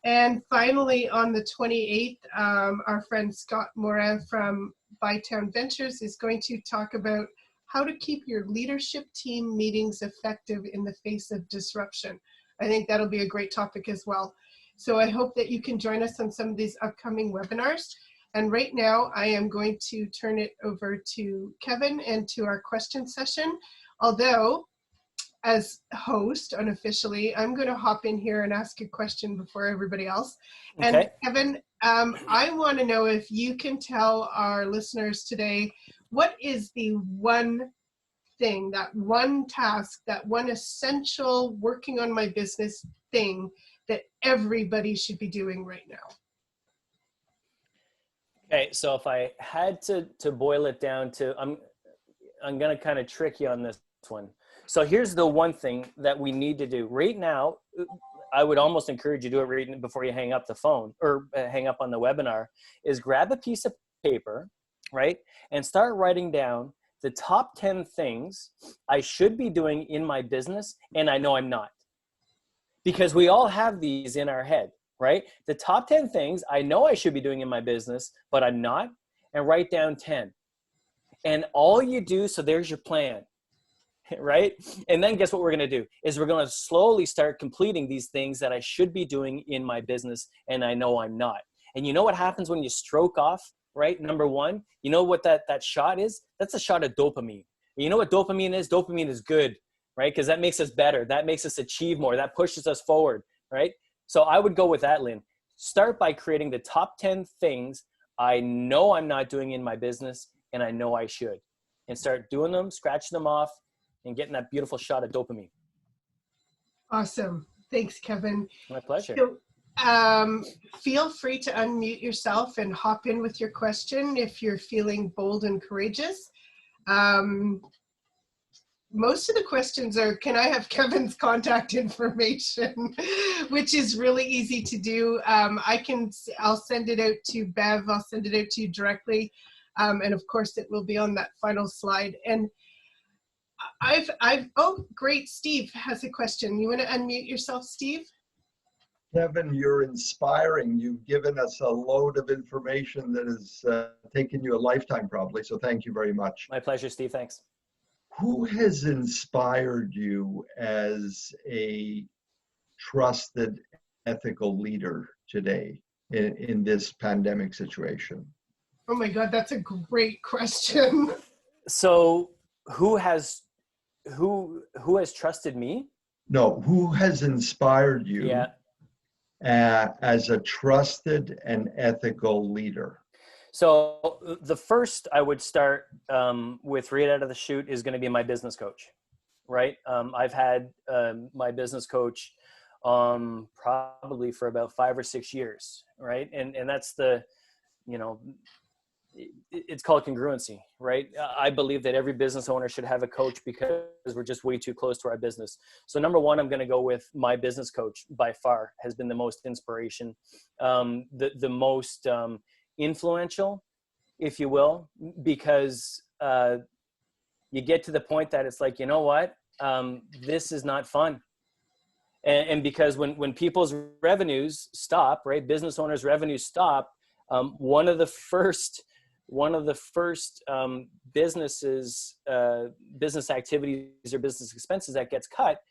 And finally, on the 28th, our friend Scott Morin from Bytown Ventures is going to talk about how to keep your leadership team meetings effective in the face of disruption. I think that'll be a great topic as well. So I hope that you can join us on some of these upcoming webinars. And right now I am going to turn it over to Kevin and to our question session. Although, as host unofficially, I'm going to hop in here and ask a question before everybody else. Okay. And Kevin, I want to know if you can tell our listeners today, what is the one thing, that one task, that one essential working on my business thing that everybody should be doing right now? Okay, so if I had to boil it down to, I'm going to kind of trick you on this one. So here's the one thing that we need to do right now. I would almost encourage you to do it right before you hang up the phone or hang up on the webinar, is grab a piece of paper, right? And start writing down the top 10 things I should be doing in my business and I know I'm not. Because we all have these in our head, right? The top 10 things I know I should be doing in my business, but I'm not, and write down 10. And all you do, so there's your plan, right? And then guess what we're going to do is we're going to slowly start completing these things that I should be doing in my business and I know I'm not. And you know what happens when you stroke off, right? Number one, you know what that shot is? That's a shot of dopamine. You know what dopamine is? Dopamine is good, right? Because that makes us better. That makes us achieve more. That pushes us forward, right? So I would go with that, Lynn. Start by creating the top 10 things I know I'm not doing in my business and I know I should. And start doing them, scratching them off, and getting that beautiful shot of dopamine. Awesome. Thanks, Kevin. My pleasure. So, feel free to unmute yourself and hop in with your question if you're feeling bold and courageous. Most of the questions are, can I have Kevin's contact information, which is really easy to do. I'll send it out to Bev. I'll send it out to you directly. And of course it will be on that final slide. And oh, great. Steve has a question. You want to unmute yourself, Steve? Kevin, you're inspiring. You've given us a load of information that has taken you a lifetime probably. So thank you very much. My pleasure, Steve. Thanks. Who has inspired you as a trusted, ethical leader today in this pandemic situation? Oh my God, that's a great question. So who has trusted me? No, who has inspired you? Yeah. As a trusted and ethical leader? So the first I would start with right out of the chute is going to be my business coach, right? I've had my business coach probably for about 5 or 6 years, right? And that's it's called congruency, right? I believe that every business owner should have a coach because we're just way too close to our business. So number one, I'm going to go with my business coach. By far has been the most inspiration, the most influential, if you will, because you get to the point that it's like, you know what, this is not fun. And because when people's revenues stop, right, business owners' revenues stop, one of the first business activities or business expenses that gets cut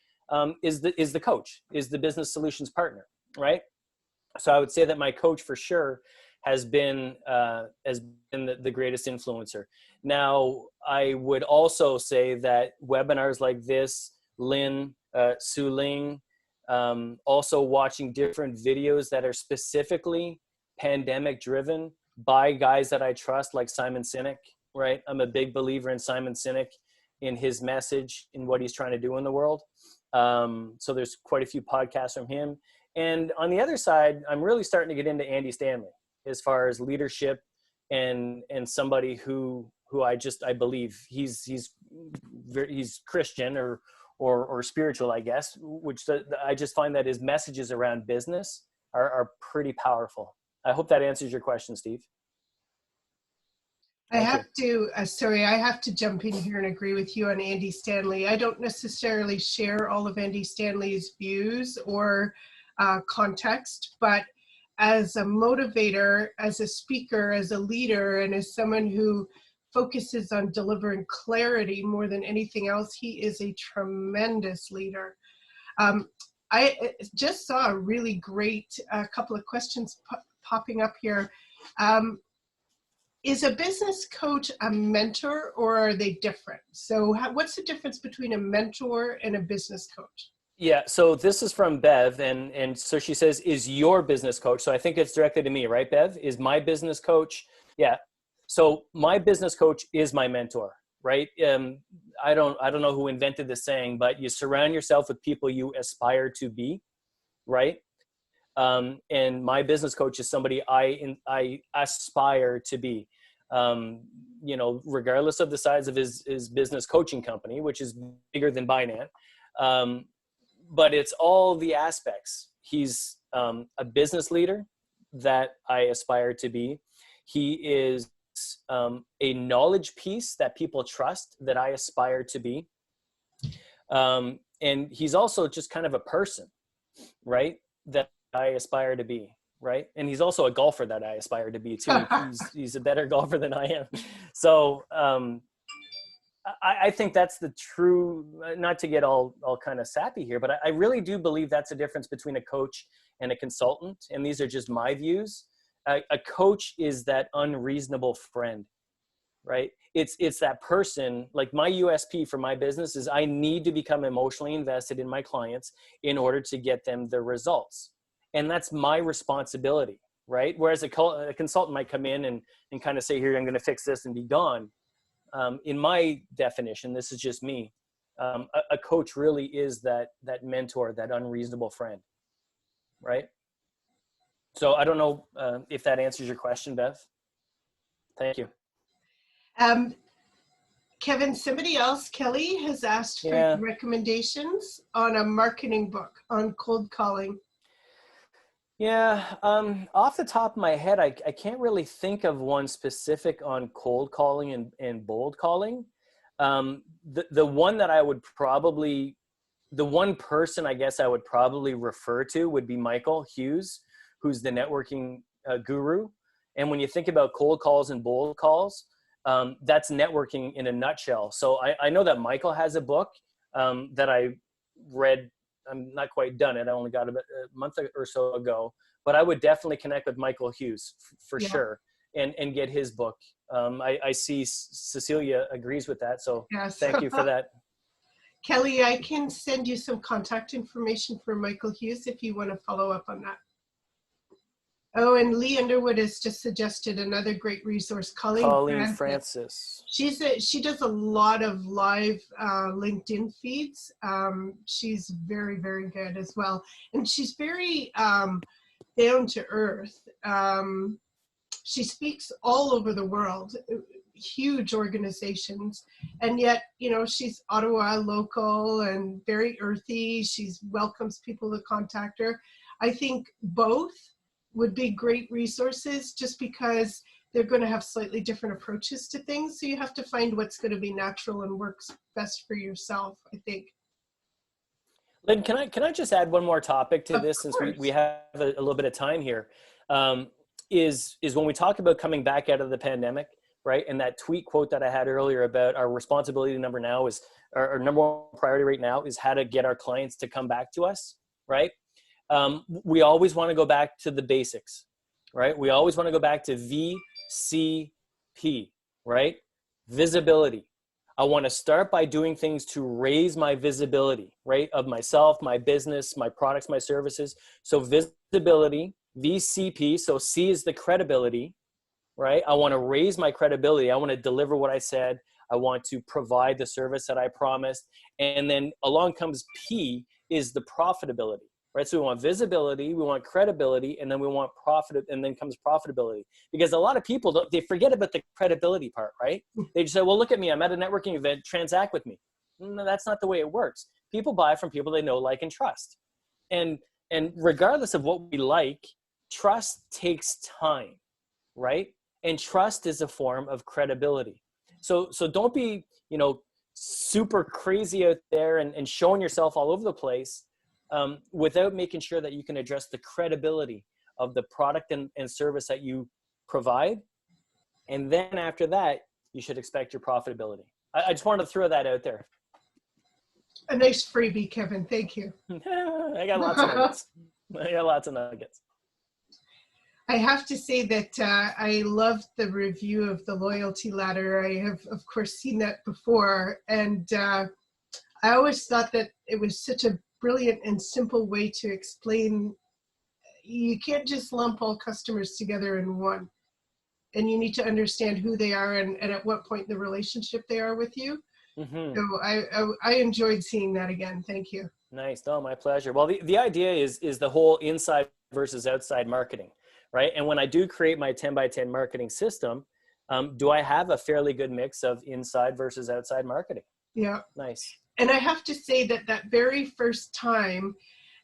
is the coach, is the business solutions partner, right? So I would say that my coach for sure has been the greatest influencer. Now, I would also say that webinars like this, Lynn, Su Ling, also watching different videos that are specifically pandemic driven by guys that I trust, like Simon Sinek, right? I'm a big believer in Simon Sinek, in his message, in what he's trying to do in the world. So there's quite a few podcasts from him. And on the other side, I'm really starting to get into Andy Stanley as far as leadership and somebody who I believe he's Christian or spiritual, I guess, which I just find that his messages around business are pretty powerful. I hope that answers your question, Steve. I have to jump in here and agree with you on Andy Stanley. I don't necessarily share all of Andy Stanley's views or context, but as a motivator, as a speaker, as a leader, and as someone who focuses on delivering clarity more than anything else, he is a tremendous leader. I just saw a really great couple of questions popping up here. Is a business coach a mentor, or are they different? So what's the difference between a mentor and a business coach? Yeah, so this is from Bev, and so she says, is your business coach? So I think it's directed to me, right, Bev? Is my business coach? Yeah. So my business coach is my mentor, right? I don't know who invented the saying, but you surround yourself with people you aspire to be, right? And my business coach is somebody I aspire to be. You know, regardless of the size of his business coaching company, which is bigger than Binance. But it's all the aspects. He's a business leader that I aspire to be. He is a knowledge piece that people trust that I aspire to be. And he's also just kind of a person, right? That I aspire to be, right? And he's also a golfer that I aspire to be too. He's a better golfer than I am. So I think that's the true, not to get all kind of sappy here, but I really do believe that's a difference between a coach and a consultant. And these are just my views. A coach is that unreasonable friend, right? It's that person. Like my USP for my business is I need to become emotionally invested in my clients in order to get them the results. And that's my responsibility, right? Whereas a consultant might come in and kind of say, here, I'm going to fix this and be gone. In my definition, this is just me. A coach really is that mentor, that unreasonable friend, right? So I don't know if that answers your question, Bev. Thank you. Kevin, somebody else, Kelly, has asked for recommendations on a marketing book on cold calling. Yeah, off the top of my head, I can't really think of one specific on cold calling and bold calling. The one that I would probably, the one person I guess I would probably refer to would be Michael Hughes, who's the networking guru. And when you think about cold calls and bold calls, that's networking in a nutshell. So I know that Michael has a book that I read. I'm not quite done it. I only got it a month or so ago, but I would definitely connect with Michael Hughes for sure and get his book. I see Cecilia agrees with that. So yes. Thank you for that. Kelly, I can send you some contact information for Michael Hughes if you want to follow up on that. Oh, and Lee Underwood has just suggested another great resource, Colleen Francis. She does a lot of live LinkedIn feeds. She's very, very good as well. And she's very down to earth. She speaks all over the world, huge organizations. And yet, you know, she's Ottawa local and very earthy. She welcomes people to contact her. I think both would be great resources just because they're going to have slightly different approaches to things. So you have to find what's going to be natural and works best for yourself, I think. Lynn, can I just add one more topic to this since we have a little bit of time here? Is when we talk about coming back out of the pandemic, right? And that tweet quote that I had earlier about our responsibility number now is, our number one priority right now is how to get our clients to come back to us, right? We always want to go back to the basics, right? We always want to go back to VCP, right? Visibility. I want to start by doing things to raise my visibility, right? Of myself, my business, my products, my services. So visibility, VCP. So C is the credibility, right? I want to raise my credibility. I want to deliver what I said. I want to provide the service that I promised. And then along comes P is the profitability. Right, so we want visibility, we want credibility, and then we want profit, and then comes profitability. Because a lot of people, they forget about the credibility part, right? They just say, well, look at me, I'm at a networking event, transact with me. No, that's not the way it works. People buy from people they know, like, and trust. And regardless of what we like, trust takes time, right? And trust is a form of credibility. So don't be, you know, super crazy out there and showing yourself all over the place. Without making sure that you can address the credibility of the product and service that you provide. And then after that, you should expect your profitability. I just wanted to throw that out there. A nice freebie, Kevin. Thank you. I got lots of nuggets. I have to say that I loved the review of the loyalty ladder. I have, of course, seen that before. And I always thought that it was such a brilliant and simple way to explain. You can't just lump all customers together in one, and you need to understand who they are and at what point in the relationship they are with you. Mm-hmm. So I enjoyed seeing that again. Thank you. Nice. No, my pleasure. Well, the idea is the whole inside versus outside marketing, right? And when I do create my 10 by 10 marketing system, do I have a fairly good mix of inside versus outside marketing? Yeah. Nice. And I have to say that that very first time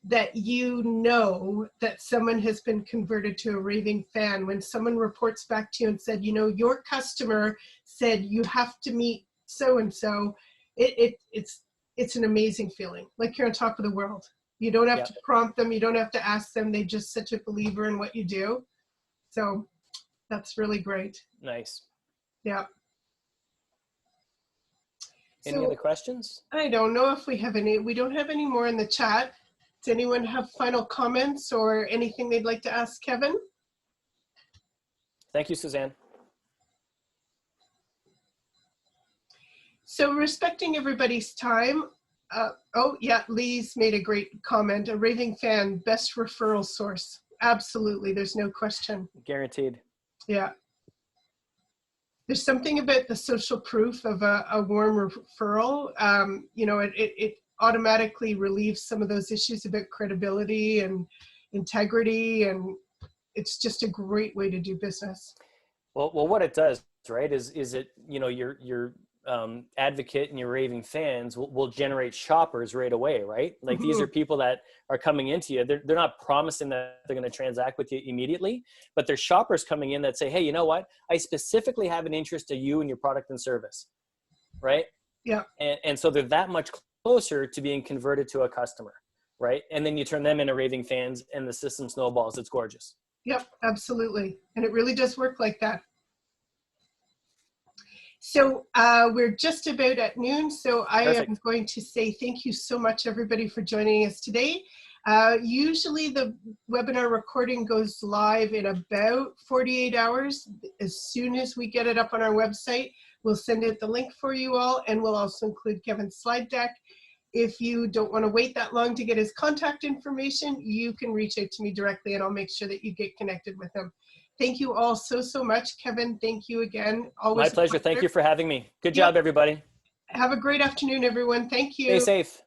that you know that someone has been converted to a raving fan, when someone reports back to you and said, you know, your customer said you have to meet so-and-so, it's an amazing feeling. Like you're on top of the world. You don't have to prompt them. You don't have to ask them. They're just such a believer in what you do. So that's really great. Nice. Yeah. Any other questions? I don't know if we have any. We don't have any more in the chat. Does anyone have final comments or anything they'd like to ask Kevin? Thank you, Suzanne. So respecting everybody's time. Oh yeah, Lee's made a great comment. A raving fan, best referral source. Absolutely, there's no question. Guaranteed. Yeah. There's something about the social proof of a warm referral. You know, it automatically relieves some of those issues about credibility and integrity, and it's just a great way to do business. Well, what it does, right, is it, you know, your advocate and your raving fans will generate shoppers right away, right? Like these are people that are coming into you. They're not promising that they're going to transact with you immediately, but they're shoppers coming in that say, hey, you know what? I specifically have an interest to you and your product and service, right? Yeah. And so they're that much closer to being converted to a customer, right? And then you turn them into raving fans and the system snowballs. It's gorgeous. Yep, absolutely. And it really does work like that. So we're just about at noon, so I am going to say thank you so much, everybody, for joining us today. Usually the webinar recording goes live in about 48 hours. As soon as we get it up on our website, we'll send out the link for you all, and we'll also include Kevin's slide deck. If you don't want to wait that long to get his contact information, you can reach out to me directly, and I'll make sure that you get connected with him. Thank you all so much. Kevin, thank you again. Always my pleasure. Thank you for having me. Good job, everybody. Have a great afternoon, everyone. Thank you. Stay safe.